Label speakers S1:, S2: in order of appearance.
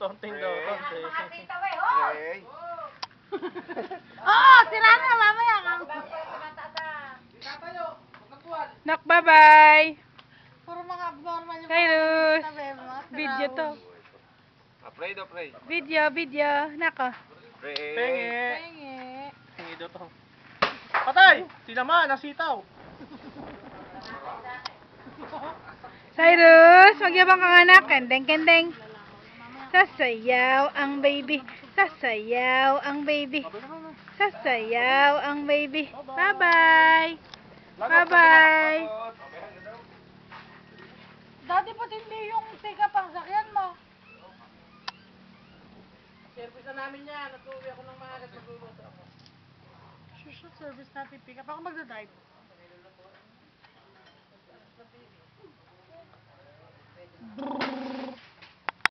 S1: Tonting daw, tonting.
S2: Hey.
S3: Oo, sira na, mamaya ka. Nak, bye-bye. Puro mga abnormal yung
S4: Cyrus.
S3: video to.
S2: Pray daw, pray.
S3: Video. Nako.
S2: Pray.
S1: Penge.
S3: Penge.
S1: Penge daw to. Patay! Sinama, nasitaw.
S4: Cyrus, magyabang kang anak. Kendeng. Sasayaw ang baby. Sasayaw ang baby. Sasayaw ang baby. Bye-bye. Bye-bye.
S3: Dati pa hindi yung pick-up ang sakyan mo.
S1: Service na namin yan. Natuwi ako ng maaga. Magluluto ako.
S3: Sure, service natin pick-up. Ako magdadrive. Brrrr.